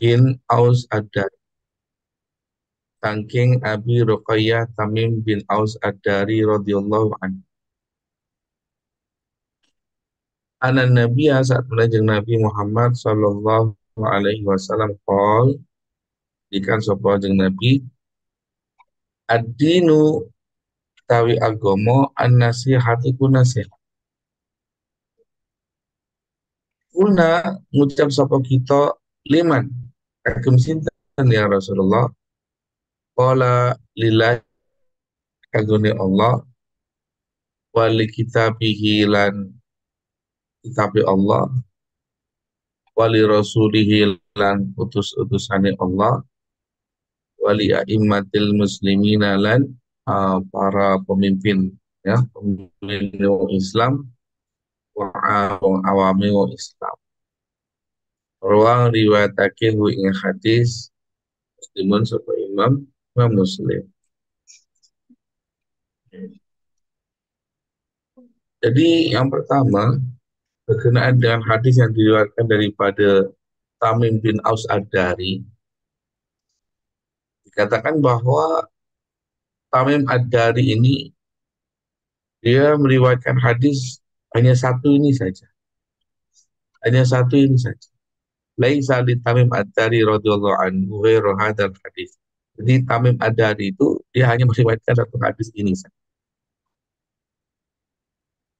bin Aus Ad-Dari, saking Abi Ruqayyah Tamim bin Aus Ad-Dari radhiyallahu anhu. Anak Nabi saat menajeng Nabi Muhammad sallallahu alaihi wasallam qol ikan sapa jeung Nabi ad-dinu tawi agomo an-nasihati ku nasihat. Kuna ngucap sapa kita liman kagem sinten ya Rasulullah. Qala lillahi kagune Allah wali kitabihi lan kitabi Allah wali rasulihi lan utus-utusane Allah wali a'immatil muslimina lan para pemimpin ya pemimpin Islam wa awami Islam. Ruang riwayatake hu ing hadis Muslimun sapa Imam Muslim. Jadi yang pertama berkenaan dengan hadis yang diriwayatkan daripada Tamim bin Aus Ad-Dari, dikatakan bahwa Tamim Ad-Dari ini dia meriwayatkan hadis hanya satu ini saja. Hanya satu ini saja. Laisa li Tamim Ad-Dari radhiyallahu anhu ghairu hadzal hadis. Jadi Tamim Ad-Dari itu dia hanya meriwayatkan satu hadis ini saja.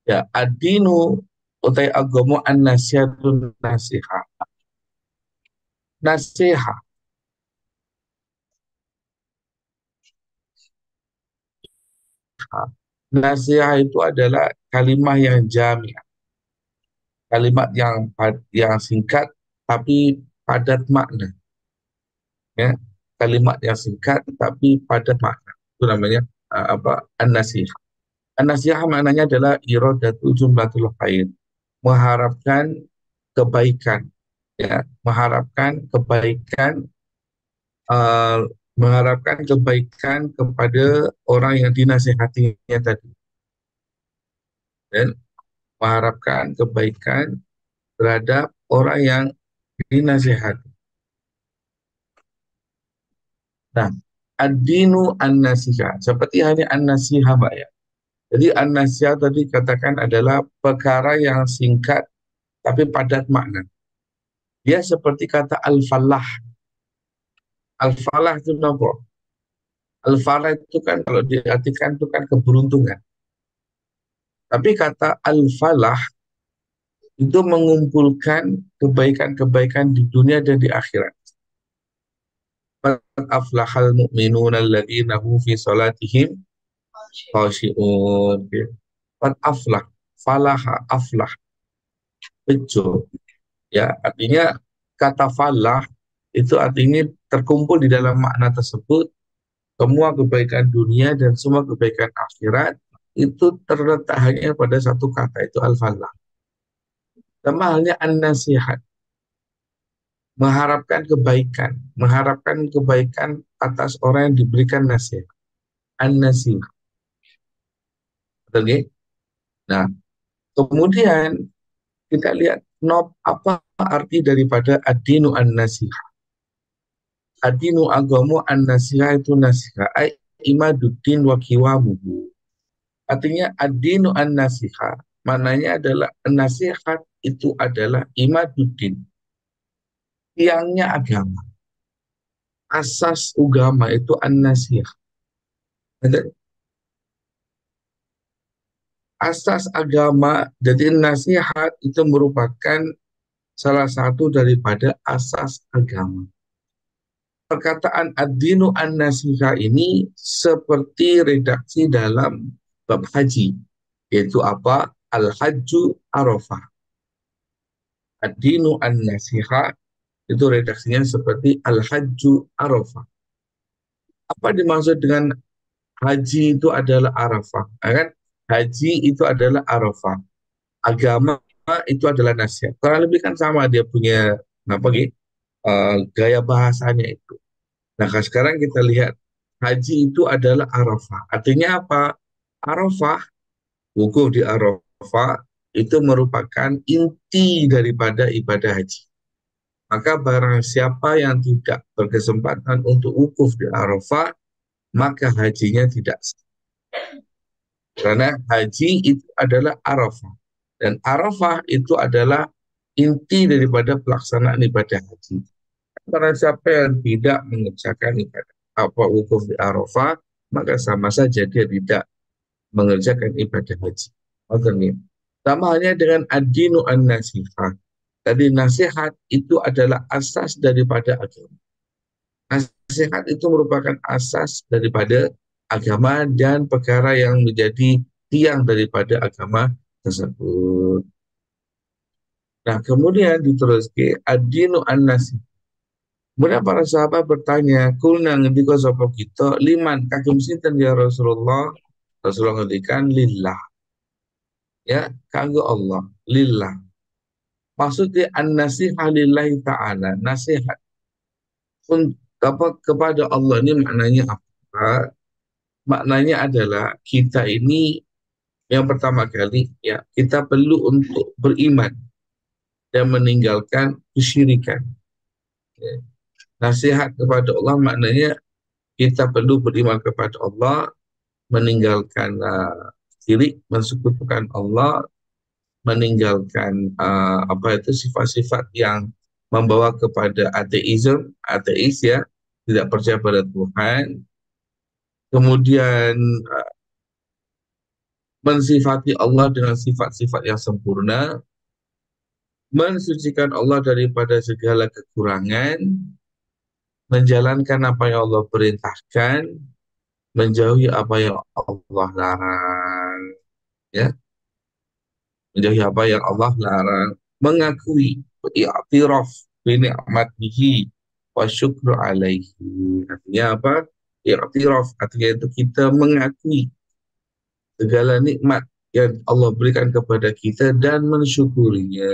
Ya, ad-dinu utai agama an-nasihatun nasiha. Nasiha. Nasiha itu adalah kalimat yang jami'. Kalimat yang singkat tapi padat makna. Ya, kalimat yang singkat tapi padat makna. Itu namanya an-nasiha. An-nasiha maknanya adalah iradatu jumlatul khair. Mengharapkan kebaikan, ya, mengharapkan kebaikan kepada orang yang dinasihatinya tadi, dan mengharapkan kebaikan terhadap orang yang dinasihati. Nah, ad-dinu an-nasiha, seperti hanya an-nasiha, Mbak ya. Jadi an-nasiha tadi katakan adalah perkara yang singkat tapi padat makna. Dia seperti kata al-falah. Al-falah itu apa? Al-falah itu kan kalau diartikan itu kan keberuntungan. Tapi kata al-falah itu mengumpulkan kebaikan-kebaikan di dunia dan di akhirat. Qad aflahal mu'minuna alladzina hum fi salatihim khashi'un. Qad aflah, falaha, aflah, bejo. Ya, artinya kata falah itu artinya terkumpul di dalam makna tersebut semua kebaikan dunia dan semua kebaikan akhirat itu terletak hanya pada satu kata, itu al-falah. Sama halnya an-nasihat, mengharapkan kebaikan atas orang yang diberikan nasihat. An-nasihat. Betul, nah, kemudian kita lihat apa arti daripada ad-dinu an-nasihat. Ad-dinu agamu an-nasihat itu nasihat ay imaduddin wa kiwamuhu. Artinya ad-dinu an-nasihat maknanya adalah nasihat itu adalah imaduddin, tiangnya agama. Asas agama itu an-nasihat. Asas agama, jadi nasihat itu merupakan salah satu daripada asas agama. Perkataan ad-dinu an-nasiha ini seperti redaksi dalam bab haji, yaitu apa? Al-hajju arafah. Ad-dinu an-nasiha itu redaksinya seperti al-hajju arafah. Apa dimaksud dengan haji itu adalah arafah? Kan? Haji itu adalah arafah. Agama itu adalah nasihat. Kurang lebih kan sama dia punya gaya bahasanya itu. Nah, sekarang kita lihat haji itu adalah arafah. Artinya apa? Arafah, wukuf di arafah itu merupakan inti daripada ibadah haji. Maka barang siapa yang tidak berkesempatan untuk wukuf di Arafah, maka hajinya tidak sah. Karena haji itu adalah Arafah. Dan Arafah itu adalah inti daripada pelaksanaan ibadah haji. Barang siapa yang tidak mengerjakan ibadah apa wukuf di Arafah, maka sama saja dia tidak mengerjakan ibadah haji. Oke, sama halnya dengan ad-dinu an-nasihah. Tadi nasihat itu adalah asas daripada agama. Nasihat itu merupakan asas daripada agama dan perkara yang menjadi tiang daripada agama tersebut. Nah, kemudian diteruskan ad-dinu an-nasihah. Kemudian para sahabat bertanya, kulna ngendika sapa kita liman kagem sinten ya Rasulullah? Rasulullah ngendikan lillah. Ya, kanggo Allah, lillah. Maksudnya an-nasihah lillahi ta'ala, nasihat kepada Allah ini maknanya apa? Maknanya adalah kita ini yang pertama kali ya kita perlu untuk beriman dan meninggalkan kesyirikan. Ya. Nasihat kepada Allah maknanya kita perlu beriman kepada Allah, meninggalkan syirik, mensekutukan Allah, meninggalkan apa itu sifat-sifat yang membawa kepada ateis ya, tidak percaya pada Tuhan. Kemudian mensifati Allah dengan sifat-sifat yang sempurna, mensucikan Allah daripada segala kekurangan, menjalankan apa yang Allah perintahkan, menjauhi apa yang Allah larang, ya, menjauhi apa yang Allah larang, mengakui i'tiraf bi ni'matihi wa syukru alaihi. Artinya apa? I'tiraf artinya itu kita mengakui segala nikmat yang Allah berikan kepada kita dan mensyukurinya.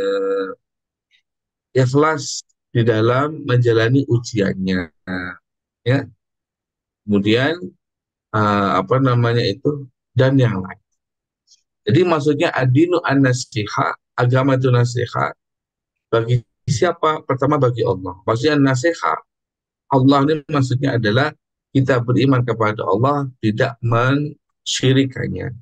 Ikhlas di dalam menjalani ujiannya, ya. Kemudian apa namanya itu dan yang lain. Jadi maksudnya adinu an-nasiha, agama itu nasihat bagi siapa? Pertama bagi Allah. Maksudnya nasihat Allah ini maksudnya adalah kita beriman kepada Allah, tidak mensyirikannya,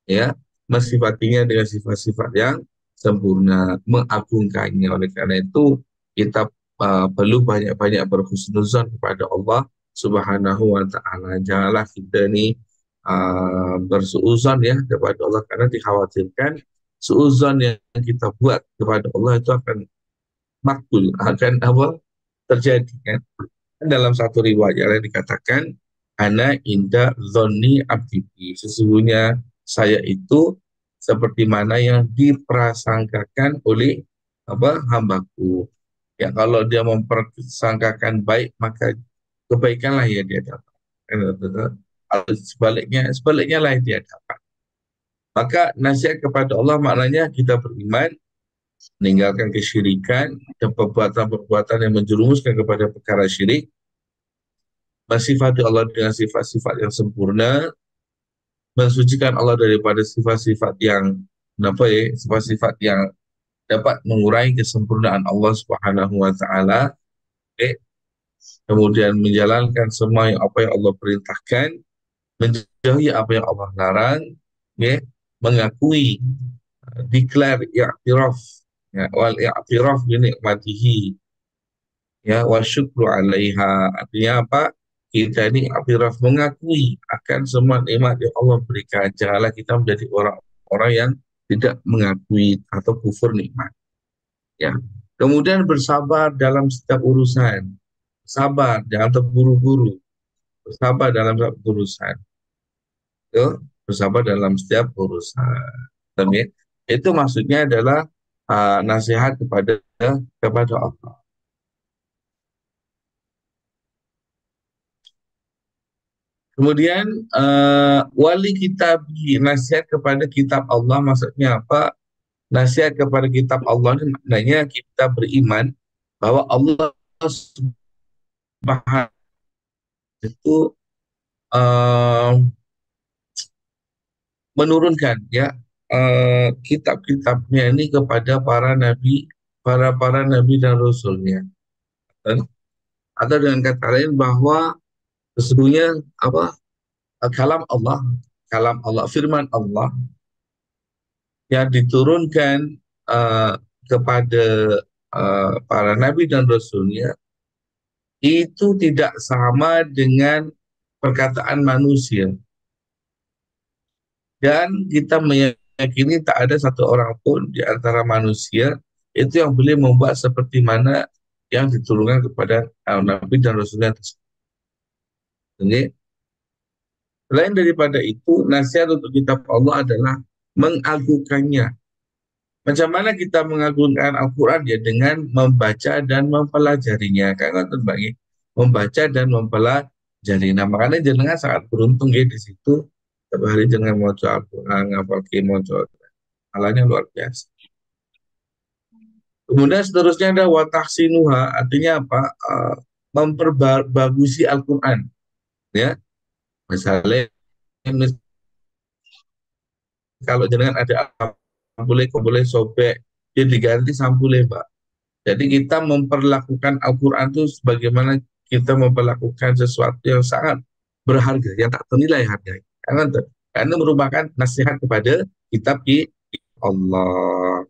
ya, mensifatinya dengan sifat-sifat yang sempurna, mengagungkannya. Oleh karena itu kita perlu banyak-banyak berhusnuzon kepada Allah Subhanahu wa taala. Janganlah kita ini bersuuzon ya kepada Allah, karena dikhawatirkan suuzon yang kita buat kepada Allah itu akan makbul, akan apa terjadi kan. Dalam satu riwayat yang dikatakan ana inda dzonni abdi, sesungguhnya saya itu seperti mana yang diprasangkakan oleh apa hambaku. Ya, kalau dia mempersangkakan baik maka kebaikanlah ya dia dapat. Kalau sebaliknya lah yang dia dapat. Maka nasihat kepada Allah maknanya kita beriman, meninggalkan kesyirikan dan perbuatan-perbuatan yang menjerumuskan kepada perkara syirik, mensifati Allah dengan sifat-sifat yang sempurna, mensucikan Allah daripada sifat-sifat yang apa ya, sifat-sifat yang dapat mengurangi kesempurnaan Allah Subhanahu wa taala. Okay. Kemudian menjalankan semua yang apa yang Allah perintahkan, menjauhi apa yang Allah larang, okay. Mengakui, declare i'tiraf, ya, wal i'tiraf bi nikmatihi, ya, wa syukru 'alaiha. Artinya apa? Kita ini i'tiraf, mengakui akan semua nikmat yang Allah berikan. Janganlah kita menjadi orang-orang yang tidak mengakui atau kufur nikmat, ya. Kemudian bersabar dalam setiap urusan. Sabar, jangan terburu-buru. Bersabar dalam setiap urusan. Itu bersabar dalam setiap urusan. Tapi itu maksudnya adalah nasihat kepada Allah. Kemudian wali kitab, nasihat kepada kitab Allah maksudnya apa? Nasihat kepada kitab Allah ini maknanya kita beriman bahwa Allah Subhanahu itu menurunkan ya kitab-kitabnya ini kepada para nabi dan rasulnya. Atau dengan kata lain bahwa sesungguhnya apa, kalam Allah, firman Allah yang diturunkan kepada para nabi dan rasulnya itu tidak sama dengan perkataan manusia, dan kita meyakini tak ada satu orang pun di antara manusia itu yang boleh membuat seperti mana yang diturunkan kepada nabi dan rasulnya tersebut. Jadi, selain daripada itu, nasihat untuk kitab Allah adalah mengagungkannya. Macam mana kita mengagungkan Al-Quran? Ya dengan membaca dan mempelajarinya. Kan terbagi membaca dan mempelajari. Nah, makanya jenengan sangat beruntung ya di situ. Setiap hari jenengan mau Al-Quran, apalagi mau alanya luar biasa. Kemudian seterusnya ada watahsinuha, artinya apa? Memperbagusi Al-Quran. Ya, misalnya kalau jenengan ada boleh sobek, dia diganti sampulnya, Pak. Jadi kita memperlakukan Al-Quran itu sebagaimana kita memperlakukan sesuatu yang sangat berharga, yang tak ternilai harganya. Karena merupakan nasihat kepada kitab Allah.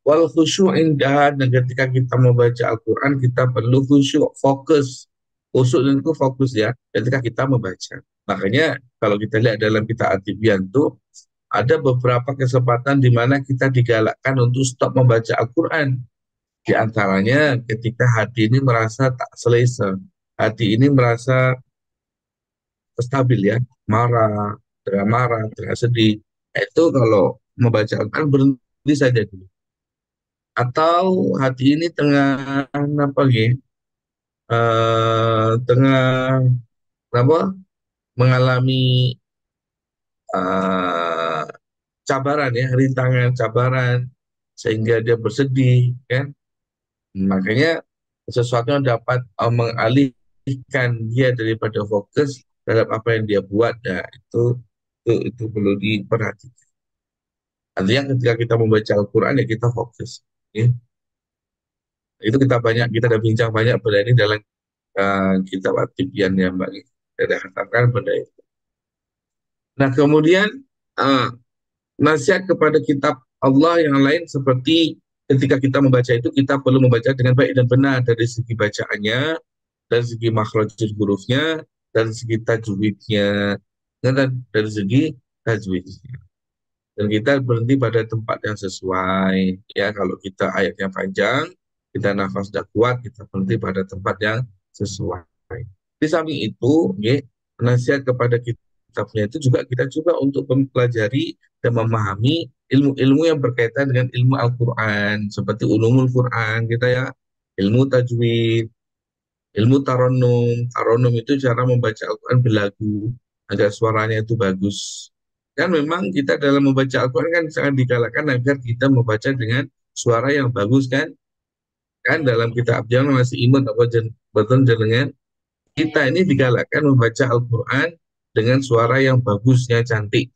Wal khusyuk indah, dan ketika kita membaca Al-Quran, kita perlu khusyuk, fokus. Khusyuk itu fokus ya, ketika kita membaca. Makanya kalau kita lihat dalam kitab At-Tibyan itu, ada beberapa kesempatan di mana kita digalakkan untuk stop membaca Al-Quran. Di antaranya ketika hati ini merasa tak selesa, hati ini merasa stabil ya, marah, tengah sedih. Itu kalau membaca Al-Quran berhenti saja dulu. Atau hati ini tengah apa lagi? Tengah apa? Mengalami eh, cabaran ya, rintangan cabaran sehingga dia bersedih kan. Makanya sesuatu yang dapat mengalihkan dia daripada fokus terhadap apa yang dia buat, nah itu perlu diperhatikan. Artinya ketika kita membaca Al-Quran ya kita fokus. Ya. Itu kita udah bincang banyak pada ini dalam kitab At-Tibyan ya Mbak. Kita katakan pada itu. Nah kemudian uh, nasihat kepada kitab Allah yang lain seperti ketika kita membaca itu kita perlu membaca dengan baik dan benar dari segi bacaannya, dari segi makhrajul hurufnya, dari segi tajwidnya, dan dari segi tajwidnya. Dan kita berhenti pada tempat yang sesuai. Ya, kalau kita ayatnya panjang, kita nafas sudah kuat, kita berhenti pada tempat yang sesuai. Di samping itu, ya, nasihat kepada kitabnya itu juga kita coba untuk mempelajari dan memahami ilmu-ilmu yang berkaitan dengan ilmu Al-Quran, seperti ulumul Quran kita ya, ilmu tajwid, ilmu taronum. Taronum itu cara membaca Al-Quran belagu agar suaranya itu bagus. Kan memang kita dalam membaca Al-Quran kan sangat digalakkan agar kita membaca dengan suara yang bagus kan. Kan dalam kitab jangan masih iman apa betul dengan kita ini digalakkan membaca Al-Quran dengan suara yang bagusnya cantik.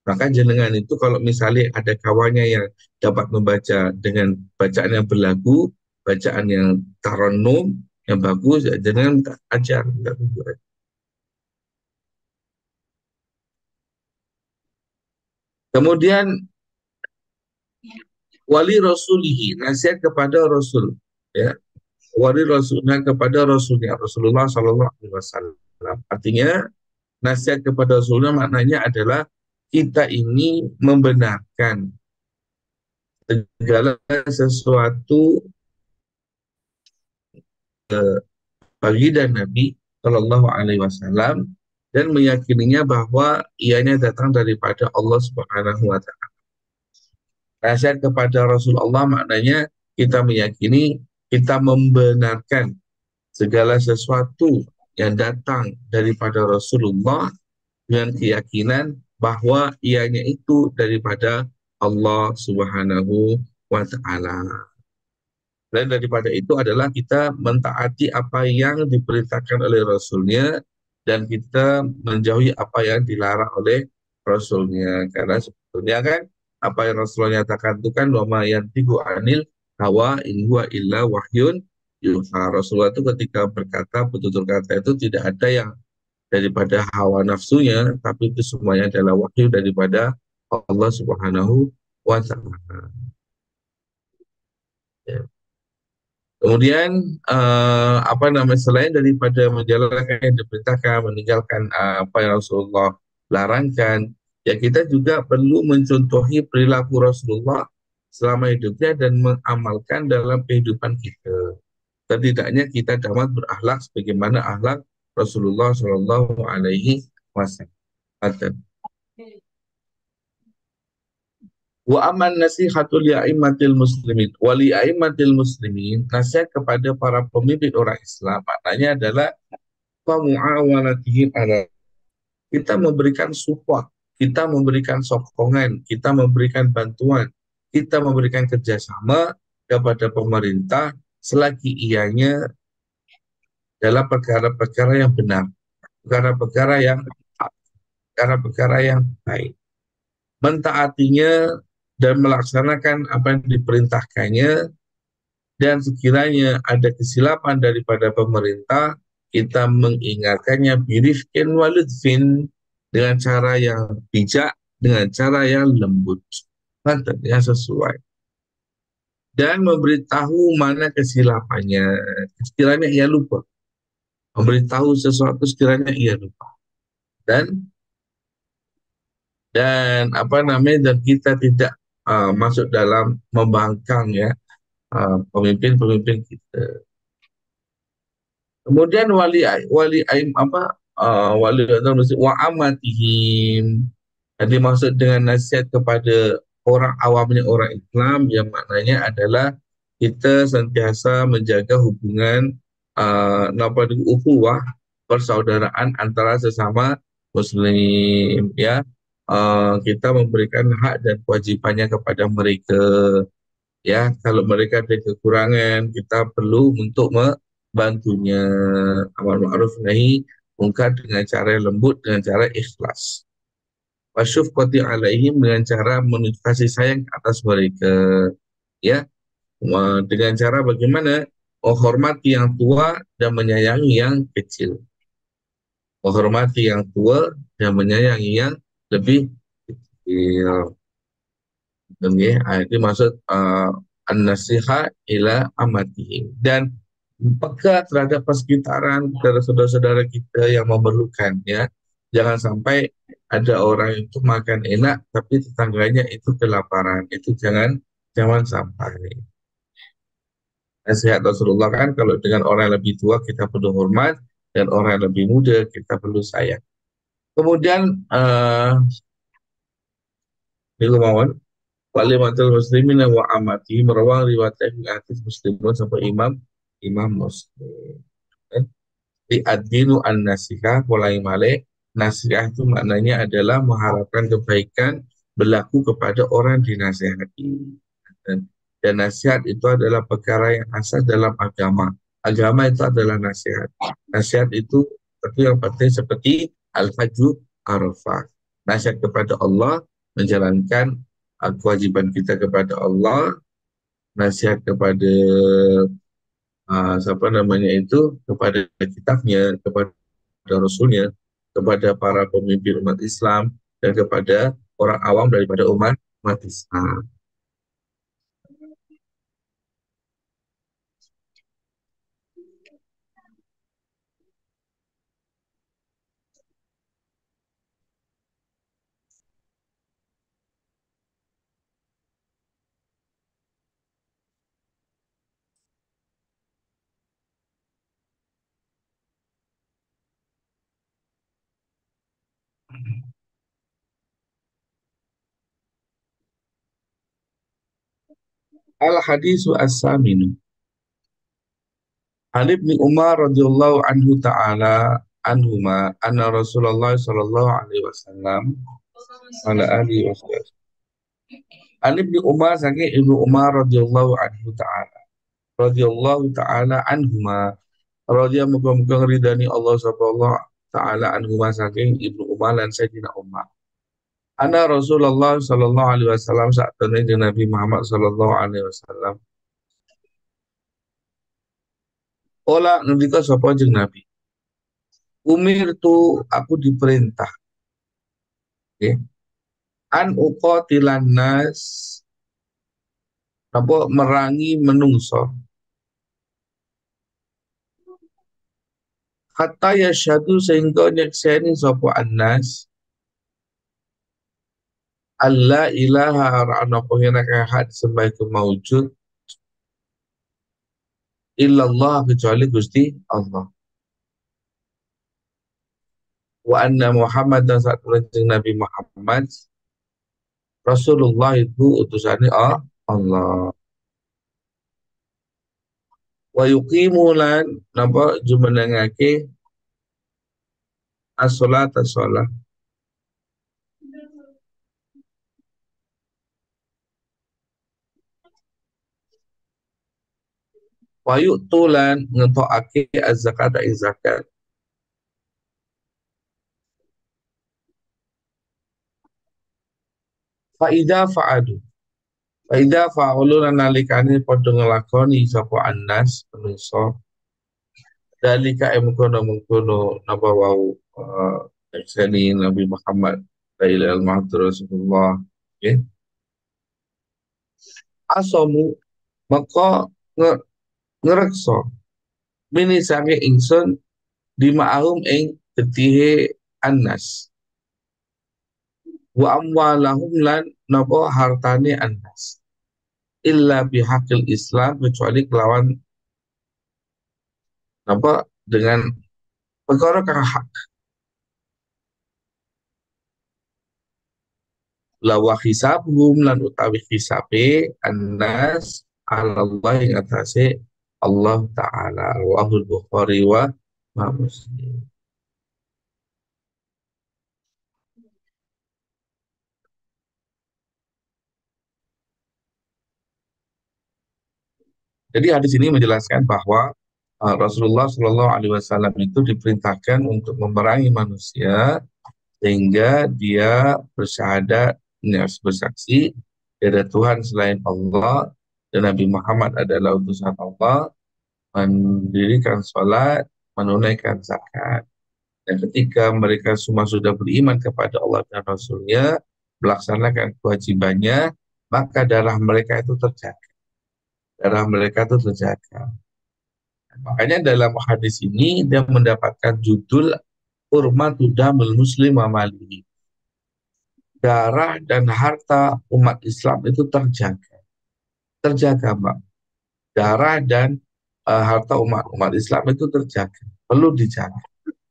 Maka jenengan itu kalau misalnya ada kawannya yang dapat membaca dengan bacaan yang berlagu, bacaan yang taronum, yang bagus, ya jenengan minta ajar, minta tunjuk. Kemudian wali rasulihi, nasihat kepada Rasul. Ya, wali rasulnya kepada Rasulnya, Rasulullah Shallallahu Alaihi Wasallam. Artinya nasihat kepada Rasulnya maknanya adalah kita ini membenarkan segala sesuatu bagi dan Nabi Shallallahu Alaihi Wasallam dan meyakininya bahwa ianya datang daripada Allah Subhanahu Wa Taala. Nasihat kepada Rasulullah maknanya kita meyakini, kita membenarkan segala sesuatu yang datang daripada Rasulullah dengan keyakinan bahwa ianya itu daripada Allah Subhanahu wa Ta'ala. Dan daripada itu adalah kita mentaati apa yang diperintahkan oleh Rasulnya dan kita menjauhi apa yang dilarang oleh Rasulnya. Karena sebetulnya kan apa yang Rasulullah nyatakan itu kan wama yantiqu anil hawa in huwa illa wahyun yuha. Rasulullah itu ketika berkata, betul-betul kata itu tidak ada yang daripada hawa nafsunya, tapi itu semuanya adalah wahyu daripada Allah Subhanahu wa Ta'ala. Ya. Kemudian apa namanya, selain daripada menjalankan yang diperintahkan, meninggalkan apa yang Rasulullah larangkan, ya kita juga perlu mencontohi perilaku Rasulullah selama hidupnya dan mengamalkan dalam kehidupan kita. Setidaknya kita dapat berakhlak sebagaimana akhlak Rasulullah Shallallahu Alaihi Wasallam. Wa aman nasihatul li'aimatil muslimin. Wa li'aimatil muslimin, nasihat kepada para pemimpin orang Islam, maknanya adalah famu'awalatihim ala, kita memberikan support, kita memberikan sokongan, kita memberikan bantuan, kita memberikan kerjasama kepada pemerintah selagi ianya dalam perkara-perkara yang benar, perkara-perkara yang perkara-perkara yang baik, mentaatinya dan melaksanakan apa yang diperintahkannya. Dan sekiranya ada kesilapan daripada pemerintah, kita mengingatkannya birifkin waludfin, dengan cara yang bijak, dengan cara yang lembut, yang sesuai. Dan memberitahu mana kesilapannya, sekiranya ia lupa. Memberitahu sesuatu sekiranya ia lupa. Dan apa namanya, dan kita tidak masuk dalam membangkang ya pemimpin-pemimpin kita. Kemudian wali aim apa wali atau wa amatihim. Jadi maksud dengan nasihat kepada orang awamnya orang Islam yang maknanya adalah kita sentiasa menjaga hubungan ukhuwah, persaudaraan antara sesama muslim ya. Kita memberikan hak dan kewajibannya kepada mereka ya. Kalau mereka ada kekurangan, kita perlu untuk membantunya, amar ma'ruf nahi mungkar dengan cara yang lembut, dengan cara ikhlas. Wasyufqati alaihim, dengan cara menunjukkan kasih sayang atas mereka ya. Dengan cara bagaimana menghormati yang tua dan menyayangi yang kecil, menghormati yang tua dan menyayangi yang lebih kecil. Okay. Itu maksud an-nasiha ila amatihim, dan peka terhadap persekitaran, terhadap saudara-saudara kita yang memerlukan ya. Jangan sampai ada orang itu makan enak tapi tetangganya itu kelaparan. Itu jangan sampai. Nasihat Rasulullah kan, kalau dengan orang yang lebih tua kita perlu hormat, dan orang yang lebih muda kita perlu sayang. Kemudian ini kemauan walimatul muslimin wa amati, merawang riwayat hadis Muslimun sampai Imam Muslim. Di ad-dinu an-nasihah, mulai male, nasihat itu maknanya adalah mengharapkan kebaikan berlaku kepada orang dinasihati. Dan nasihat itu adalah perkara yang asas dalam agama. Agama itu adalah nasihat. Nasihat itu yang penting seperti al-hajju arafah. Nasihat kepada Allah, menjalankan kewajiban kita kepada Allah. Nasihat kepada siapa namanya itu, kepada kitabnya, kepada Rasulnya, kepada para pemimpin umat Islam, dan kepada orang awam daripada umat Islam. Al-hadisu as-saminu Ali bin Umar radhiyallahu anhu ta'ala anhuma anna Rasulullah sallallahu alaihi wasallam ala alihi wasallam. Ali bin Umar, saking Ibnu Umar radhiyallahu anhu ta'ala, radhiyallahu ta'ala anhuma, radhiyallahu muga-muga ridani Allah subhanahu ta'ala anhuma, saking Ibnu Umar dan Sayyidina Umar. Anna Rasulullah sallallahu alaihi wasallam, saat Nabi Muhammad sallallahu alaihi wasallam Ola ngendika sapa jeung Nabi. Umir tu aku diperintah, okay? An uqatilan nas, apa merangi menungso, hatta yasyhadu sehingga nyekseni sapa annas alla ilaha ra'ana pohina kahat sembah itu maujud illallah kecuali Gusti Allah, wa anna Muhammad dan saat Nabi Muhammad Rasulullah itu utusannya Allah, wa yuqimulan napa jumenengake as-salat as-salat, wa yu'tulan ngetokake az-zakat zakat, fa idza fa'adu fa idza fa'ulu nalikane padha nglakoni sapa annas menungso dalika mengkono napa wau ekseni Nabi Muhammad la ilaha illallah Rasulullah, okay? Asomu maka ngerekso mini sange ingsun di ma'ahum ing ketihe annas wa amwalahum lan napa hartane annas illa bihaqil Islam kecuali kelawan napa dengan perkara kang hak, lawa hisabuhum lan utawi hisabe annas Allah yang atase Allah Ta'ala, wahul Bukhari wa Muslim. Jadi hadis ini menjelaskan bahwa Rasulullah Shallallahu Alaihi Wasallam itu diperintahkan untuk memerangi manusia sehingga dia bersyahadat, bersaksi ada Tuhan selain Allah dan Nabi Muhammad adalah utusan Allah, mendirikan sholat, menunaikan zakat. Dan ketika mereka semua sudah beriman kepada Allah dan Rasulnya, melaksanakan kewajibannya, maka darah mereka itu terjaga. Darah mereka itu terjaga. Makanya dalam hadis ini dia mendapatkan judul Hurmatu damil muslim wa malihi. Darah dan harta umat Islam itu terjaga. Terjaga, Mbak. Darah dan harta umat Islam itu terjaga. Perlu dijaga.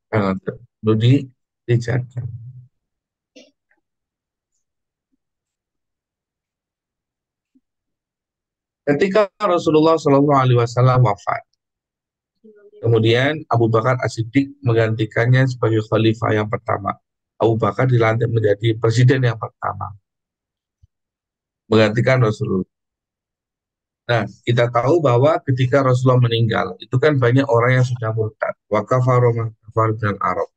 Perlu dijaga. Ketika Rasulullah Shallallahu Alaihi Wasallam wafat, kemudian Abu Bakar As-Siddiq menggantikannya sebagai khalifah yang pertama. Abu Bakar dilantik menjadi presiden yang pertama, menggantikan Rasulullah. Nah, kita tahu bahwa ketika Rasulullah meninggal, itu kan banyak orang yang sudah murtad. Wa kafaru man kafar minal Arab.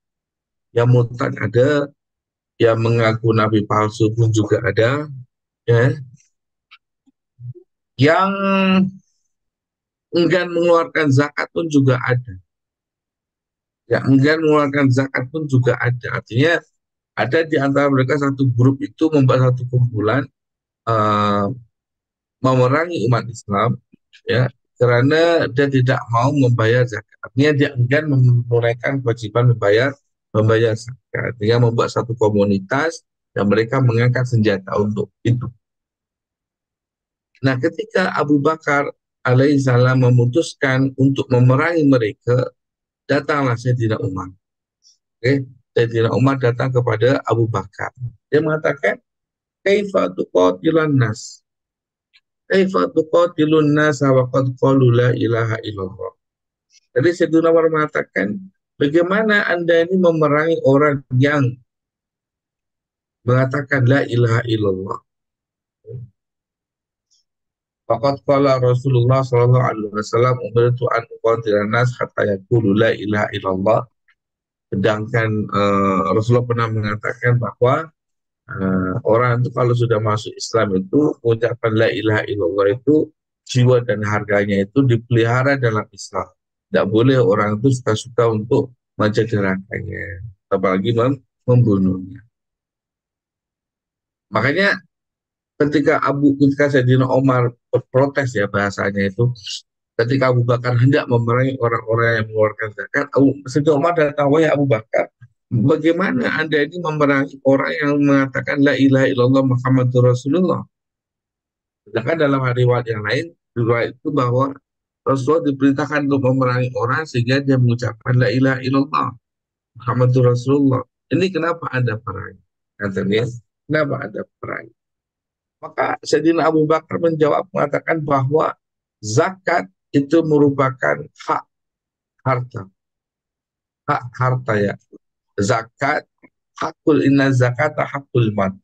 Yang murtad ada, yang mengaku nabi palsu pun juga ada, ya. Yang enggan mengeluarkan zakat pun juga ada. Yang enggan mengeluarkan zakat pun juga ada. Artinya ada di antara mereka satu grup itu membuat satu kumpulan memerangi umat Islam, ya, karena dia tidak mau membayar zakat. Artinya dia enggan menunaikan kewajiban membayar zakat. Dia membuat satu komunitas dan mereka mengangkat senjata untuk itu. Nah, ketika Abu Bakar alaihissalam memutuskan untuk memerangi mereka, datanglah Sayyidina Umar. Okay? Sayyidina Umar datang kepada Abu Bakar. Dia mengatakan, kaifa tuqatilun nas? Kaifa tuqatilun nas wa qad qalu la ilaha illallah. Jadi Sayyidina Umar mengatakan, bagaimana Anda ini memerangi orang yang mengatakan la ilaha illallah? Faqad qala Rasulullah sallallahu alaihi wasallam umirtu an uqatilan nas hatta yaqulu la ilaha illallah. Sedangkan Rasulullah pernah mengatakan bahwa orang itu kalau sudah masuk Islam itu mengucapkan la ilaha illallah itu jiwa dan harganya itu dipelihara dalam Islam. Tidak boleh orang itu suka-suka untuk mencederakanya, apalagi membunuhnya. Makanya ketika Sayyidina Umar berprotes ya bahasanya itu, ketika Abu Bakar hendak memerangi orang-orang yang mengeluarkan zakat, Sayyidina Umar datang, wahai Abu Bakar, bagaimana Anda ini memerangi orang yang mengatakan la ilaha illallah Muhammadur Rasulullah? Sedangkan dalam riwayat yang lain, riwayat itu bahwa Rasulullah diperintahkan untuk memerangi orang sehingga dia mengucapkan la ilaha illallah Muhammadur Rasulullah. Ini kenapa Anda perangi? Katanya, kenapa Anda perangi? Maka Sayyidina Abu Bakar menjawab mengatakan bahwa zakat itu merupakan hak harta. Hak harta ya. Zakat, hakul inna zakata hakul mal.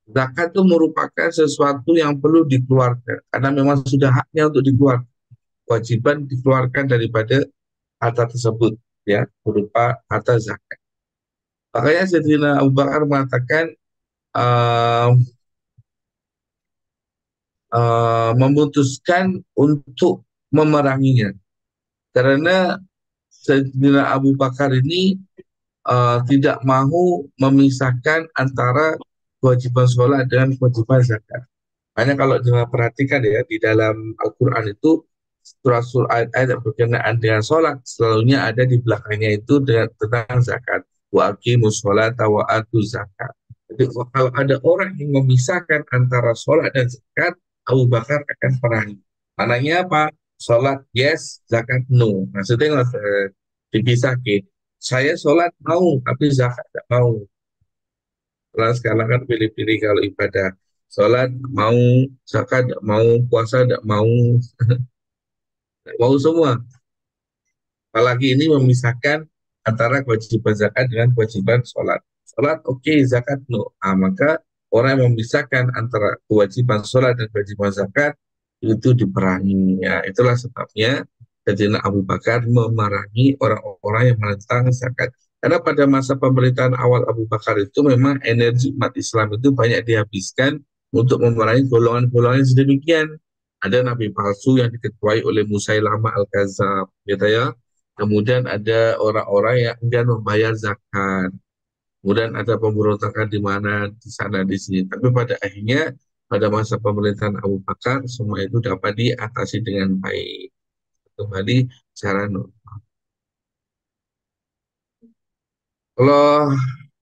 Zakat itu merupakan sesuatu yang perlu dikeluarkan. Karena memang sudah haknya untuk dikeluarkan. Kewajiban dikeluarkan daripada harta tersebut. Ya, berupa harta zakat. Makanya Sayyidina Abu Bakar mengatakan uh, memutuskan untuk memeranginya. Karena Sayyidina Abu Bakar ini tidak mau memisahkan antara kewajiban sholat dengan kewajiban zakat. Hanya kalau kita perhatikan ya, di dalam Al-Quran itu surah-surah ayat-ayat yang berkenaan dengan sholat selalunya ada di belakangnya itu dengan tentang zakat. Wa aqimus sholata wa atu zakat. Jadi kalau ada orang yang memisahkan antara sholat dan zakat, Abu Bakar akan perangi. Mananya apa? Sholat yes, zakat no. Maksudnya dipisahkan. Saya sholat mau, tapi zakat tidak mau. Kalau sekarang kan pilih-pilih kalau ibadah. Sholat mau, zakat tidak mau, puasa tidak mau, mau semua. Apalagi ini memisahkan antara kewajiban zakat dengan kewajiban sholat. Sholat oke, okay, zakat no. Maka orang yang memisahkan antara kewajiban sholat dan kewajiban zakat itu diperangi. Ya, itulah sebabnya Sayyidina Abu Bakar memerangi orang-orang yang menentang zakat. Karena pada masa pemerintahan awal Abu Bakar itu memang energi umat Islam itu banyak dihabiskan untuk memerangi golongan-golongan yang sedemikian. Ada nabi palsu yang diketuai oleh Musailamah Al-Kadzab, gitu ya. Kemudian ada orang-orang yang enggan membayar zakat. Kemudian ada pemberontakan di mana, di sana, di sini. Tapi pada akhirnya, pada masa pemerintahan Abu Bakar, semua itu dapat diatasi dengan baik. Kembali secara normal. Kalau